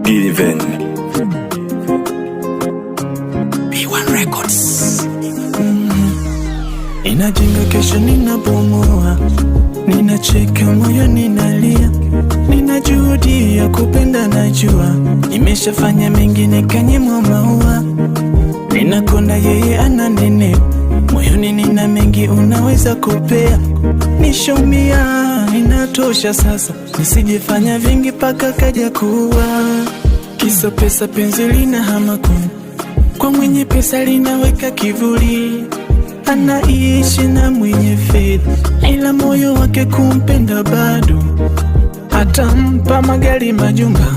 Given B1 Records. Ninajenga kesho ninabomoa, ninacheka moyo ninalia, nina juhudi ya kupenda najua, nimeshafanya mengi nikanyimwa maua, ninakonda yeye ananene, moyoni nina mengi unaweza kupea, nishaumia inatosha sasa, nisijifanya vingi paka kaja kuwa, kisa pesa penzi lina hama kwa mwenye pesa linaweka kivuli, anaishi na mwenye fedha ila moyo wake kumpenda bado, atampa magari majumba,